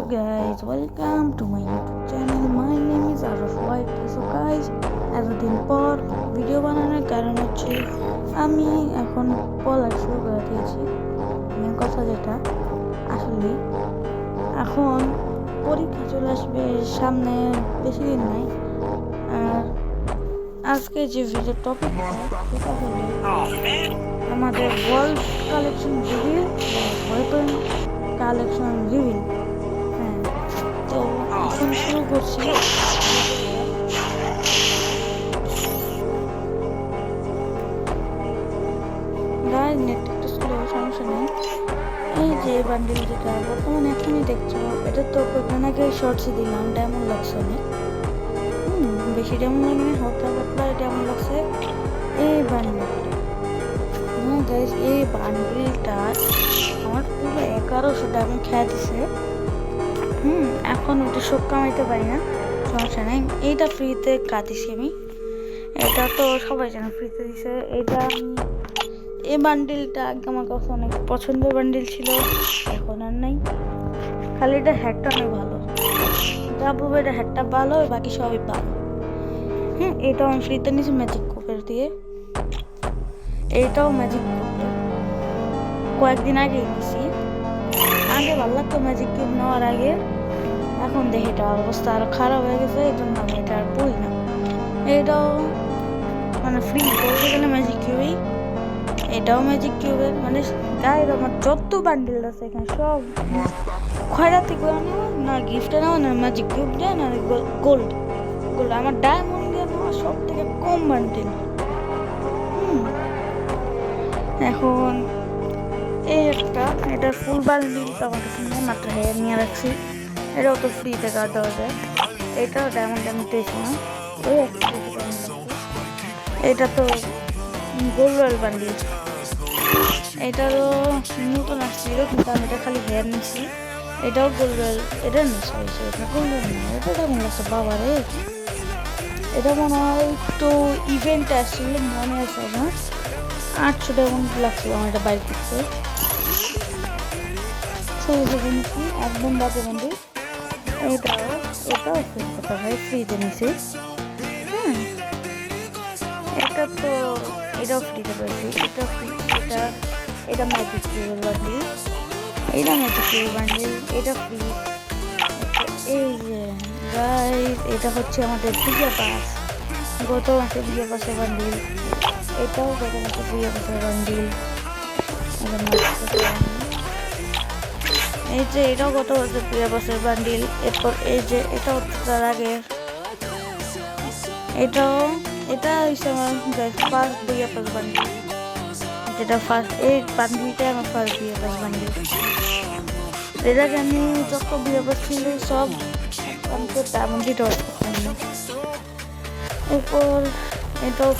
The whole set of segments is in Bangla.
guys, welcome to my YouTube channel. My name is Araf White. So guys, এতদিন পর ভিডিও বানানোর কারণ হচ্ছে আমি এখন পড়া শুরু করে দিয়েছি। মেন কথা যেটা আসলে এখন পরীক্ষা চলে আসবে সামনে, বেশি দিন নাই। আর আজকে যে ভিডিও টপিকটা সেটা হলো আমাদের world collection reveal, weapon collection reveal. হ্যাঁ, তো এখন শুরু করছি। গাইজ নেট একটু স্লো, সমস্যা নেই। এই যে বান্ডিল যেটা বর্তমানে এখনই দেখছো, এটা তো কয়েকদিন আগে শর্টসে দিলাম, ডায়মন্ড লাগছে অনেক। বেশি ডায়মন্ড লাগে না, হালকা পাতলা ডায়মন্ড লাগছে এই বান্ডিলটা। হ্যাঁ গাইজ, এই বান্ডিলটা আমার পুরো 1100 ডায়মন্ড খেয়ে দিছে। এখন ওটা সব কামাইতে পারি না, সমস্যা নেই। এইটা ফ্রিতে কাটিছি আমি, এটা তো সবাই জানে ফ্রিতে দিছে। এটা আমি এই বান্ডিলটা আগে আমার কাছে অনেক পছন্দের বান্ডিল ছিল, এখন আর নাই। খালি এটা হ্যাটটা অনেক ভালো, যা বলবো এটা হ্যাটটা ভালো, বাকি সবই ভালো। এটাও আমি ফ্রিতে নিয়েছি ম্যাজিক কুপের দিয়ে। এইটাও ম্যাজিক কুপের কয়েকদিন আগে নিয়েছি। আগে ভালো লাগতো ম্যাজিক কিউব নেওয়ার আগে, এখন দেখি এটা অবস্থা আরো খারাপ হয়ে গেছে, এই জন্য আমি এটা আর পড়ি না। এটাও মানে ফ্রি বলতে গেলে ম্যাজিক কিউবই, এটাও ম্যাজিক কিউবের। মানে গাইজ আমার যত বান্ডিল আছে এখানে সব খয়রাতি করে নেওয়া, না গিফটে নেওয়া, না ম্যাজিক কিউব দেয়, না গোল্ড গোল্ড আমার ডায়মন্ড দিয়ে নেওয়া সব থেকে কম বান্ডিল। এখন এই একটা, এটা ফুল বান্ডিল তো আমার কাছে নেই, মাত্র হেয়ার নিয়ে রাখছি। এটাও তো ফ্রিতে কার্ড দেওয়া যায়, এটাও ডায়মন্ড আমি পেয়েছি না। ওই একটা এটা তো গোল্ড রয়্যাল বান্ডিল, এটারও নতুন আসছিল কিন্তু আমি এটা খালি হেয়ার নিচ্ছি। এটাও গোল্ড রয়্যাল, এটা নিচ্ছি এটা গোল্ড রয়্যাল না, এটা কেমন লাগছে বাবা রে। এটা মনে হয় একটু ইভেন্ট আসছিল, মনে আছে আমার 800 ডায়মন্ড লাগছিল আমার এটা বাইর করতে। নিচ্ছি একদম বাজে বান্ডিল। এটাও ফ্রিতে নিছি। এটা তো এটাও ফ্রিতে পেয়েছি, এটা ফ্রি। এটা ম্যাজিক কিউবের বান্ডিল, এটা ম্যাজিক কিউবের বান্ডিল, এটা ফ্রি। এই যে গাইস, এটা হচ্ছে আমাদের বিয়ে পাস, গত মাসে বিয়ে পাসের বান্ডিল। এটাও গত মাসে বিয়ে পাসের বান্ডিল। এই যে এটাও গত মাসে বিয়ে পাসের বান্ডিল। এরপর এই যে এটাও তার আগে, এটা হচ্ছে আমার ফার্স্ট বিয়ে পাস বান্ডিল, যেটা ফার্স্ট এই বান্ডিলটাই আমার ফার্স্ট বিয়ে পাস বান্ডিল। এটাকে আমি যত বিয়ে পাস ছিল সব আমি তো তেমন দিতে পারতাম না। এরপর এটাও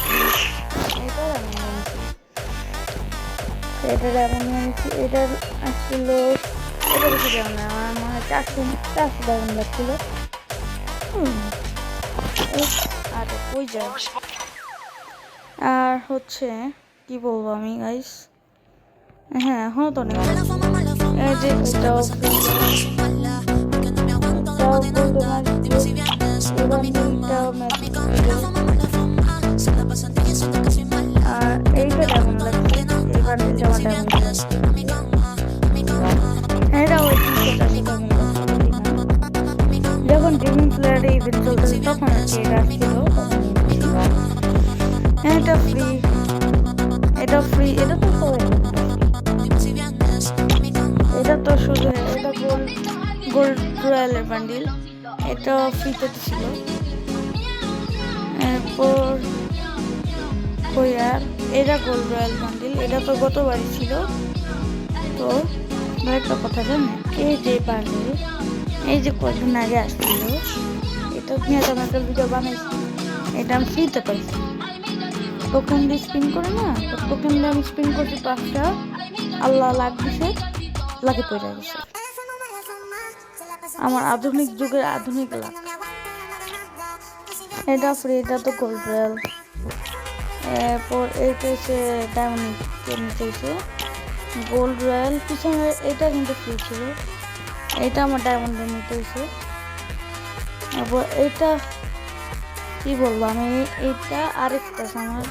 এটার আমি নিয়েছি, এটার আমি নিয়েছি। এটার আসছিল, এটা বেশি দাম না, আমার মনে হয় 400 ডায়মন্ড লাগছিল। আর ওই যায়। আর হচ্ছে কি বলবো আমি গাইস, হ্যাঁ এখনো তো নেই। এই যে এটাও আর এইটা কেমন লাগছে, এই বান্ডিলটা আমার কেমন লাগছে, এটা ওই যখন ড্রিমিং প্লেয়ারে ইভেন্ট চলতেছে তখন আছে এটা আসছিল। এটা ফ্রি, এটা ফ্রি, এটা তো এটা তো শুধু এটা গোল্ড রয়্যালের বান্ডিল, এটা ফ্রিতে ছিল। এরপর আর এটা গোল্ড রয়্যাল বান্ডিল, এটা তো গতবারই ছিল। তো একটা কথা জানেন, এই যে বান্ডিল এই যে কয়েকদিন আগে আসছিল, এটা নিয়ে তো একটা ভিডিও বানাইছি, এটা আমি ফ্রিতে পাইছি। টোকেন দিয়ে স্পিন করে না, তো টোকেন দিয়ে আমি স্পিন করছি 5টা, আল্লাহ লাগ দিছে, লাগে পড়ে গেছে আমার আধুনিক যুগের আধুনিক লাগ। এটা ফ্রি, এটা তো গোল্ড রয়্যাল। এরপর এইটা হচ্ছে ডায়মন্ড নিতেছে গোল্ড রয়্যাল, পিছনে এটা কিন্তু ফ্রি ছিল। এটা আমার ডায়মন্ডের নিতে হয়েছে। তারপর এইটা কি বলবো আমি, এইটা আরেকটা আমার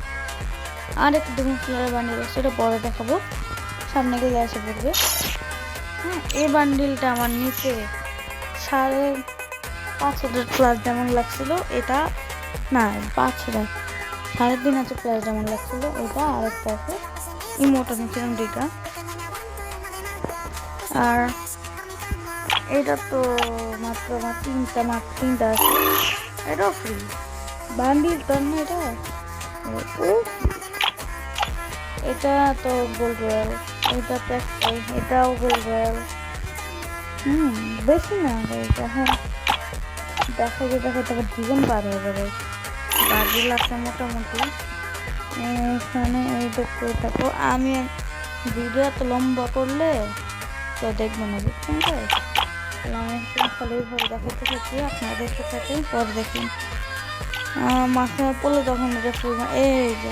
আরেকটা ডেমন স্লেয়ারের বান্ডিল আছে, এটা পরে দেখাবো, সামনে গেলে এসে পড়বে। হ্যাঁ, এই বান্ডিলটা আমার নিচে 5,500 প্লাস যেমন লাগছিল, এটা না 5,000 3,500 প্লাস যেমন লাগছিল। এটা আরেকটা আছে, ইমোটা নিয়েছিলাম দুইটা। আর এটা তো মাত্র আমার তিনটা আছে, এটাও ফ্রি বান্ডিল তো না এটা। এটা তো গোল্ড রয়্যাল, এটা তো একটাই, এটাও গোল্ড রয়্যাল। বেশি না এটা। হ্যাঁ দেখা তারপর জীবন পার হয়ে যাবে। বান্ডিল আছে মোটামুটি এখানে। এই দেখতে থাকো, আমি ভিডিও এত লম্বা করলে তো দেখবো না, বুঝছেন তাই আমি ভালোভাবে দেখাতে থাকি, আপনারা দেখতে থাকেন, পর দেখুন মাথায় পড়লে তখন এটা ফুল। এই যে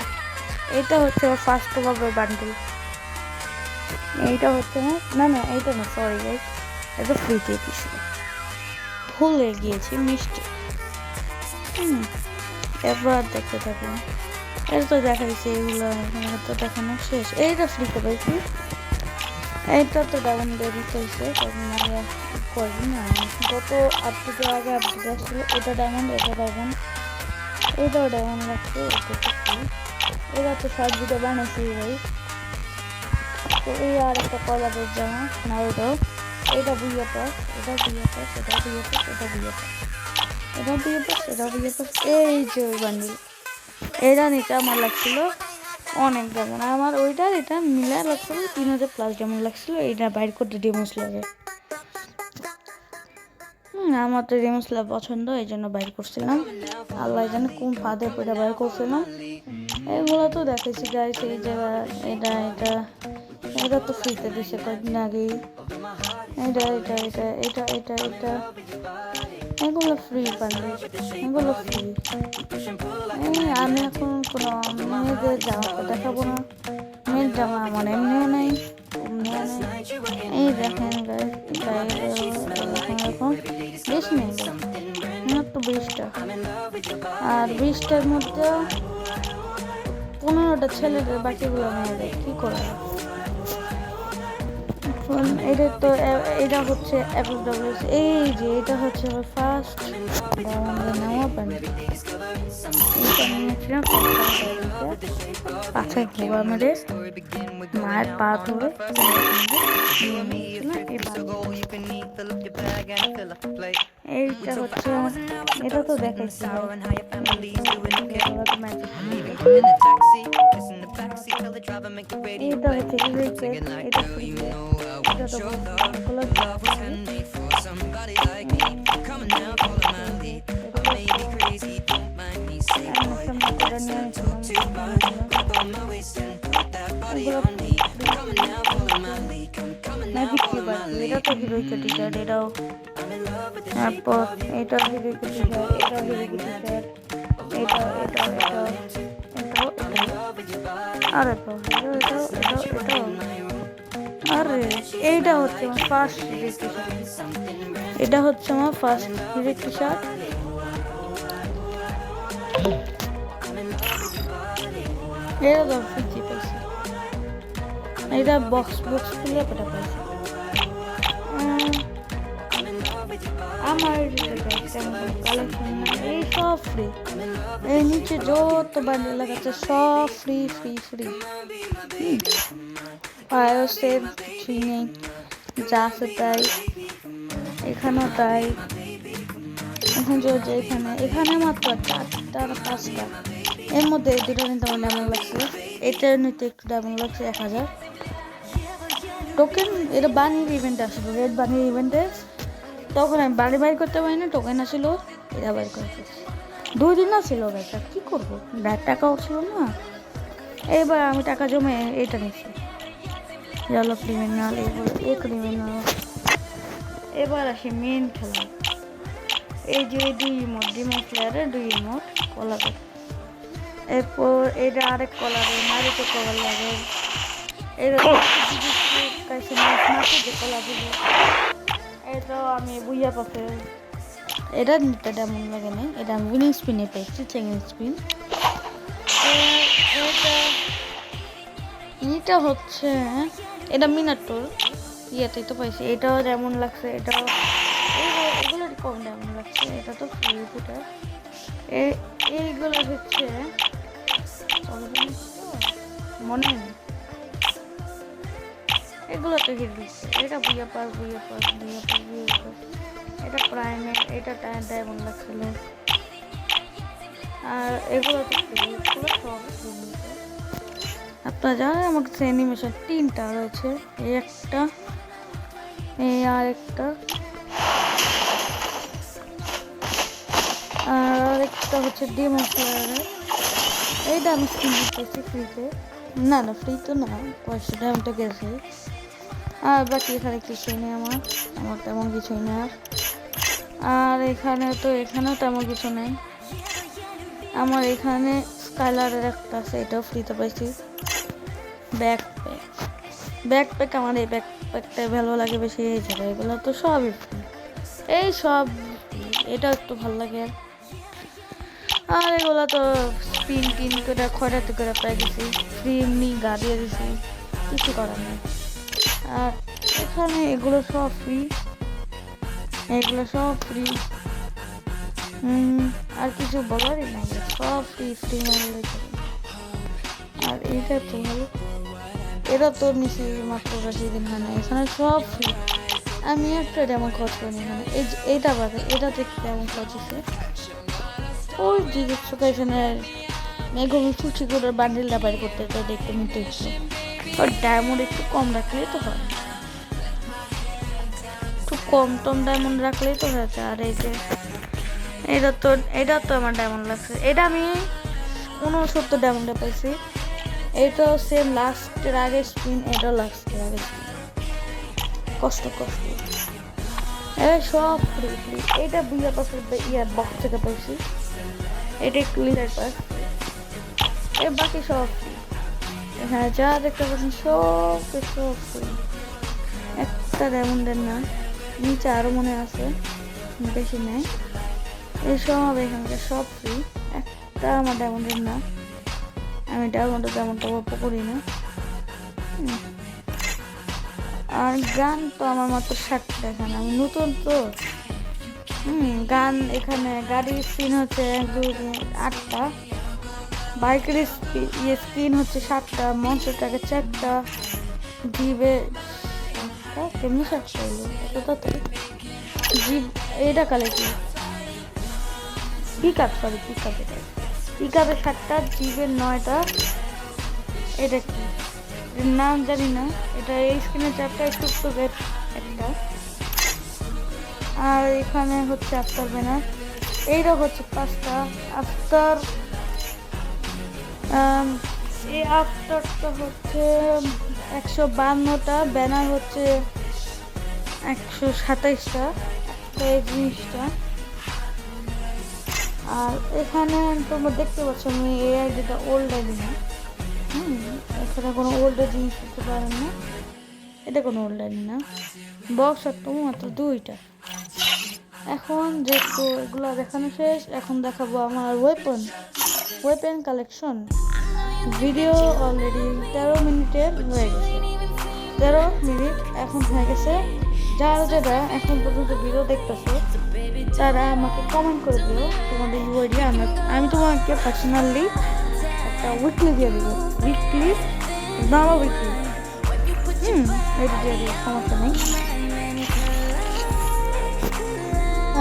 এটা হচ্ছে ফার্স্ট ওভার বান্ডিল, এইটা হচ্ছে না এইটা না, সরি গাইস, এটা ফ্রিতে দিয়েছিল, ভুলে গিয়েছি মিষ্টি। এবার দেখতে থাকুন, এটা তো দেখাইছে, এগুলো তো দেখানো শেষ। এইটা ফ্রিতে পাইছি, এইটা তো ডায়মন্ড দিতে হয়েছে, করি না গত আপডেটের আগে আপডেট আসছিল। এটা ডায়মন্ড, এটাও ডায়মন্ড লাগছে। এরা তো সব ভিডিও বানাইছি ভাই। তো এই আর একটা কলারের জামা না, এটা বুইয়া পাস, এই যে বান্ডিল, এটা নিতে আমার লাগছিল অনেক যেমন, আমার ওইটার এটা মিলা লাগছিল 3,000 প্লাস যেমন লাগছিল। এটা বাইর করতে ডেমন স্লেয়ারে, আমার তো ডেমন স্লেয়ার পছন্দ, এই জন্য বাইর করছিলাম। আল্লাহ জানে কোন ফাঁদে পড়ে বাইর করছিলাম। এগুলো তো দেখেছি গাইস, এই জায়গা এটা তো ফ্রিতে দিছে কয়েকদিন আগেই। এটা এগুলো ফ্রি বান্ডিল, এগুলো ফ্রি। আমি এখন কোনো মেয়েদের জামা দেখাবো না, মেয়ের জামা আমার এমনিও নেই। এই দেখেন এখন 20 নেই, মাত্র 20টা, আর 20টার মধ্যে 15টা ছেলেদের, বাকিগুলো মেয়েদের। কি করে এটা তো, এটা হচ্ছে FWS। এই যে এটা হচ্ছে আমার ফার্স্ট নেওয়া বান্ডিল, এইটা নিয়েছিলাম পাছায় ঘোরা মেরে মায়ের পা ধরে এইটা হচ্ছে, এটা তো দেখাইছি এটা হচ্ছে এটা তো এটা তো হিরোইকের টি শার্ট, এটাও। তারপর এটা হিরোইকের টি শার্ট, এটা হিরোইকের টি শার্ট, এটাও। আরে এটাও। আরে এইটা হচ্ছে আমার ফার্স্ট হিরোইক টি শার্ট, এটা হচ্ছে আমার ফার্স্ট হিরোইক টি শার্ট। এটা তো ফ্রিতে পাইছি, এটা বক্স খুলে পেটা পাইছি। আমার কালেকশন এই সব ফ্রি, এই নিচে যত বান্ডিল লাগাচ্ছে সব ফ্রি। সেভ কিছুই নেই, যা আছে তাই, এখানেও তাই। এখানে মাত্র 4টা না 5টা, এর মধ্যে এই দুটো নিতে আমার ডায়মন্ড লাগছে, এটার নিতে একটু ডায়মন্ড লাগছে 1000 টোকেন। এটা বানির ইভেন্ট আসলো, রেড বানির ইভেন্টে, তখন আমি বাড়ি বাইর করতে পারি না, টোকেন আসলো, এটা বাইর করতে 2 দিন ছিল ব্যাগটা। কী করবো, ব্যাগ টাকাও ছিল না। এবার আমি টাকা জমে এটা নিচ্ছি, চলো ক্রিমিনাল, ক্রিমিনাল। এবার আসি মেন খেলা, এই যে 2 ইমোট, ডেমন স্লেয়ারের 2 ইমোট কলারের। এরপর এটা আরেক কলারের, নারীতে কলার লাগে। এরকম যে কলা দিব, এটাও আমি বুইয়া পাতে এটা নিতে তেমন লাগে না, এটা আমি উইনিং স্পিনে পেয়েছি, চেঞ্জিং স্পিন। এটা হচ্ছে এটা মিনাটোর ইয়েতেই তো পাইছি, এটাও যেমন লাগছে, এটাও এগুলো কম যেমন লাগছে, এটা তো ফ্রি দুটা। এইগুলো হচ্ছে মনে নেই, এগুলো তো হিট দিচ্ছে, এটা বুইয়া পাস এটা প্রাইমের, এটা ডায়মন্ড লাগছিল। আর এগুলো তো এগুলো সব আপনারা জানেন আমার কাছে অ্যানিমেশন 3টা রয়েছে, এই একটা, এই আর একটা, আর একটা হচ্ছে ডিমন স্লেয়ারের। এইটা আমি স্কিন দিতেছি ফ্রিতে, না ফ্রি তো না, পয়সা ডায়মন্ডটা গেছে। আর বাকি এখানে কিছুই নেই, আমার তেমন কিছুই নেই। আর এখানেও তেমন কিছু নেই। আমার এখানে স্কাইলারের একটা আছে, এটাও ফ্রিতে পাইছি। ব্যাকপ্যাক আমার এই ব্যাকপ্যাকটাই ভালো লাগে বেশি, এই জায়গায় এগুলো তো সবই ফ্রি, এই সব এটা একটু ভালো লাগে। আর এগুলো তো স্পিন করে খয়রাতে করে পেয়ে গেছি, ফ্রি এমনি গা দিয়ে দিছি, কিছু করার নেই। আর এখানে এগুলো সব ফ্রি, আর কিছু বলারই নাই, সব ফ্রি মারলে। আর এইটা তো ভালো, এটা তো নিচে মাত্র বেশি দিন হয় না, এখানে সব ফ্রি। আমি একটা যেমন খরচ করিনি এখানে, এইটা বাদে এটা দেখতে যেমন খরচ হচ্ছে। ওই জিজ্ঞেস এখানে মেঘমি ফুচি করে বান্ডিলটা বাইর করতে দেখতে নিতে ইচ্ছে, আর ডায়মন্ড একটু কম রাখলেই তো হয়, একটু কম ডায়মন্ড রাখলেই তো হয়েছে। আর এই যে এটা তো আমার ডায়মন্ড লাগছে, এটা আমি 69 ডায়মন্ডে পাইছি। এটা সেম লাস্টের আগে স্পিন, এটা লাস্টের আগে স্পিন, কষ্ট এটা সব ফ্রি। এটা বুইয়া পাসের ইয়ার বক্স থেকে পাইছি, এটা ক্লিয়ার পাস, এর বাকি সব ফ্রি। হ্যাঁ, যা দেখতে পাচ্ছেন সব ফ্রি, একটা ডায়মন্ডের না, নিচে আরো মনে আছে বেশি নেই, এই সব এখানকার সব ফ্রি, একটা আমার ডায়মন্ডের না, আমি ডায়মন্ডে তেমনটা গল্প করি না। আর গান তো আমার মাত্র 60টা, এখানে আমি নতুন তো। গান এখানে গাড়ির স্পিন হচ্ছে 1 2 3 8টা, বাইকের স্পিন হচ্ছে 7টা, মনস্টারটাকে 4টা, জিবে কেমনি 7টা হলো এত জিপ। এটা কালে কি পিকআপে 7টা, জিবের 9টা। এটা কি নাম জানি না, এটা এই স্ক্রিনে 4টা, একটু একটা। আর এখানে হচ্ছে আফটার ব্যানার, এইটা হচ্ছে 5টা আফটার। এই আফটারটা হচ্ছে 152টা, ব্যানার হচ্ছে 127টা, এই জিনিসটা। আর এখানে তোমরা দেখতে পাচ্ছ আমি এই আইডিটা ওল্ড আইডি না, এখানে কোনো ওল্ড জিনিস করতে পারেন না, এটা কোনো ওল্ড আইডি না। বক্স আর তো মাত্র 2টা। এখন যেহেতু এগুলো দেখানো শেষ, এখন দেখাবো আমার ওয়েপেন কালেকশন। ভিডিও অলরেডি 13 মিনিটের হয়ে গেছে, 13 মিনিট এখন হয়ে গেছে। যারা এখন পর্যন্ত ভিডিও দেখতেছো তারা আমাকে কমেন্ট করে দিও তোমাদের ইউআইডি, আমি তোমাকে পার্সোনালি একটা উইকলি দিয়ে দেবো, উইকলি এটা দিয়ে দিও, সমস্যা নেই।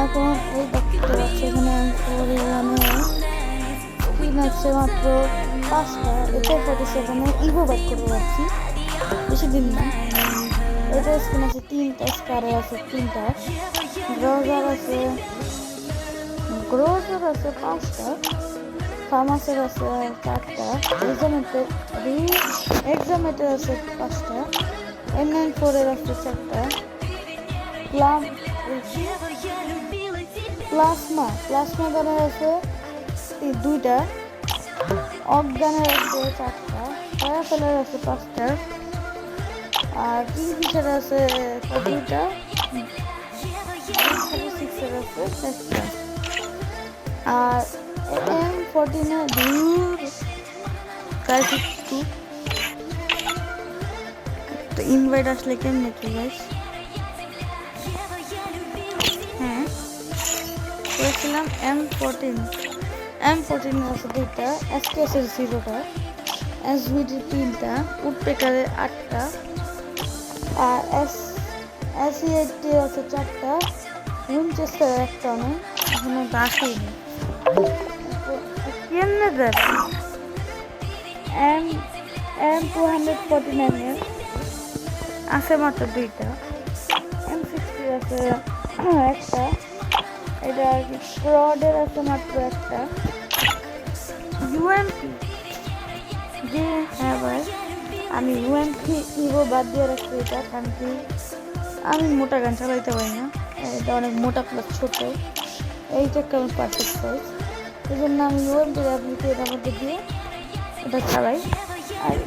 এখন এই দেখতে পাচ্ছি এখানে স্ক্রিন আছে মাত্র 5টা, এটা 47-এ ইভো ব্যাক করে রাখছি, বেশি দিন না। এটা স্ক্রিন আছে 3টা, স্কারে আছে 3টা, গ্রোজার আছে 5টা, ফার্মাসের আছে 4টা, এক্সামেটের আছে 5টা, M94-এর আছে 4টা, প্লাজমা গানের আছে 2টা, অজ্ঞানের আছে 4টা, ফায়ারফেলের আছে 5টা, আর কিংফিশার আছে 2টা, আছে একটা। আর M14 দূর গাইস একটু ইনভাইট আসলে কেমনে কি গাইস? হ্যাঁ করেছিলাম M14 আছে দুইটা, SKS এর 0টা, SVD 3টা, উডপেকারের 8টা, আর SE80 আছে 4টা, উইনচেস্টার একটা নেই, এখনো আসেনি। কেমনে দেখ M249 এর আছে মাত্র দুইটা, M60 আছে একটা, এটা আর কি রডের আছে মাত্র একটা, UMP জি হ্যাঁ ভাই আমি UMP ইভো বাদ দিয়ে রাখছি এটা, কারণ কি আমি মোটা গান চালাইতে পারি না, এটা অনেক মোটা প্লাস ছোট, এইটা কেমন পারফেক্ট সাইজ, এই জন্য আমি UMP অ্যাপ্লিকে এটার মধ্যে দিয়ে এটা চালাই। আর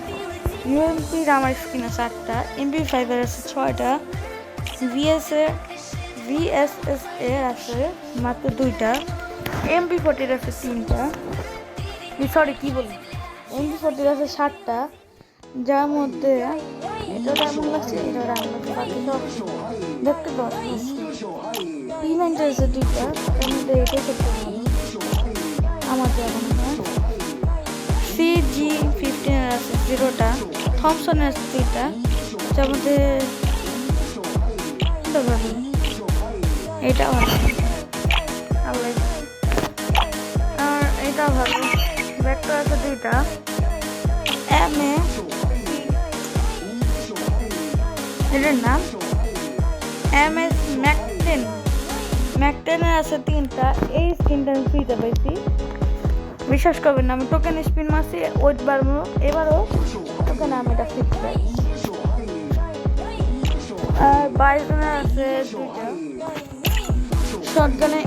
UMPর আমার স্ক্রিন আছে 8টা, MP5 এর আছে 6টা, VSS এর আছে মাত্র 2টা, MP40 এর আছে 3টা, সরি কি বলি MP40 এর আছে 7টা, যার মধ্যে এটা ডায়মন্ড লাগছে, এটা ডায়মন্ড লাগছে, বাকি সব দেখতে পাচ্ছি। P90 আছে 2টা, তার মধ্যে এটাই সবচেয়ে ভালো আমার যা মনে হয়। CG15 এর আছে 0টা, থমসন এর আছে 3টা, যার মধ্যে এটা ভালো, আর এটা ভালো, ব্যাগটা আছে 2টা, এটার নাম MS ম্যাক 10 এর আছে 3টা, এই স্কিনটা আমি ফ্রিতে পাইছি, বিশ্বাস করবেন না, আমি টোকেন স্পিন মারছি ওইবার এবারও টোকেন আমি এটা ফ্রিতে পাই। আর বাইজনের আছে 2টা, শটগানে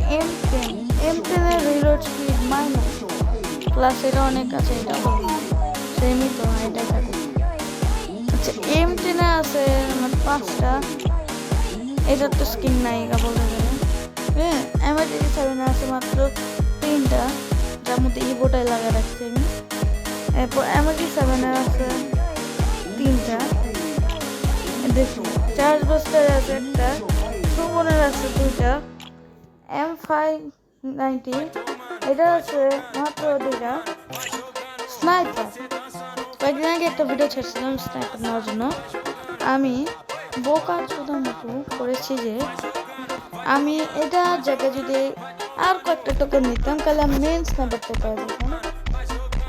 M10 এর রিলোড স্পিড মাইনাস প্লাস এটা অনেক আছে, এটা সেমই তো এটাই থাকে। আচ্ছা M10 এ আছে আমার 5টা, এটার তো স্কিন নাই বলতে গেলে। হ্যাঁ M87 আছে মাত্র 3টা, যার মধ্যে ইভোটাই লাগা রাখছি আমি। এরপর M87 এর আছে 3টা, দেখুন চার্জ বাস্টার আছে একটা, সুমনের আছে 2টা, M590 এটা আছে মাত্র 2টা, স্নাইপার কয়েকদিন আগে একটা ভিডিও ছেড়েছিলাম স্নাইপার নেওয়ার জন্য। আমি বোকার চোদা মতো করেছি যে আমি এটা জায়গায় যদি আর কয়েকটা টোকেন নিতাম তাহলে আমি মেন স্নাইপারটা পাওয়া যেতাম।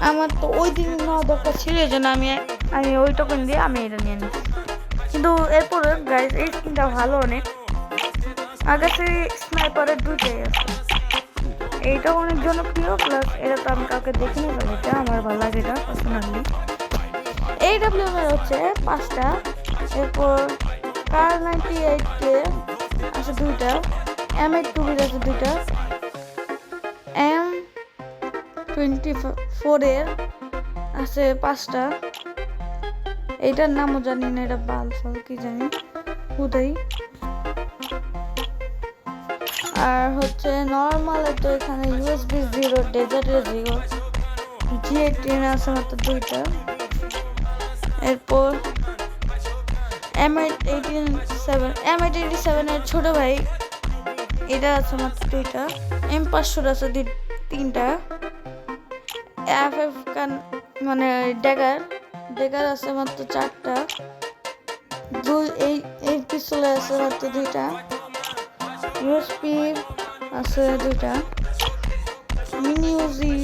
আমার তো ওই দিন নেওয়া দরকার ছিল, এই জন্য আমি ওই টোকেন দিয়ে আমি এটা নিয়ে নিই। কিন্তু এরপরে গাইস এই স্কিনটা ভালো অনেক, আগে সেই স্নাইপারের 2টাই আছে, এইটাও অনেক জনপ্রিয়, প্লাস এটা তো আমি কাউকে দেখিনি, তবে এটা আমার ভালো লাগে এটা পার্সোনালি। AWM এর হচ্ছে 5টা, এরপর Kar98 আছে 2টা, M82 আছে 2টা, M24 এর আছে 5টা, এইটার নামও জানি না, এটা বাল ফাল কি জানি হুদাই। আর হচ্ছে নর্মাল তো এখানে USB 0, ডেজার্টের 0, G18 আছে মাত্র 2টা, এরপর M87 এর ছোট ভাই এটা আছে মাত্র 2টা, M500 আছে 3টা, FF মানে ড্যাগার আছে মাত্র 4টা, এই পিস্তল আছে মাত্র 2টা, USP আছে 2টা, মিনি ইউজি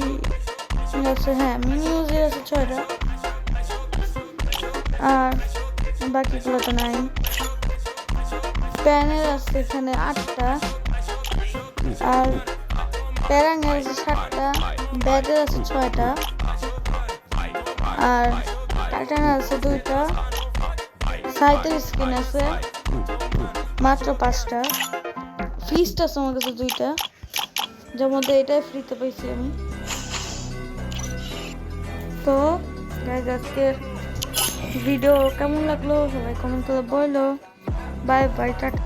আছে, হ্যাঁ মিনি ইউজি আছে 6টা, আর বাকিগুলো তো নাই। প্যানের আছে এখানে 8টা, আর প্যারাঙের আছে 7টা, ব্যাগের আছে 6টা, আর টাইটানের আছে 2টা, সাইটের স্কিন আছে মাত্র 5টা, ফিস্ট আছে আমার কাছে 2টা, যার মধ্যে এটাই ফ্রিতে পাইছি আমি। তো গাইস আজকের ভিডিও কেমন লাগলো সবাই কমেন্ট করে বলো। Bye bye, tata.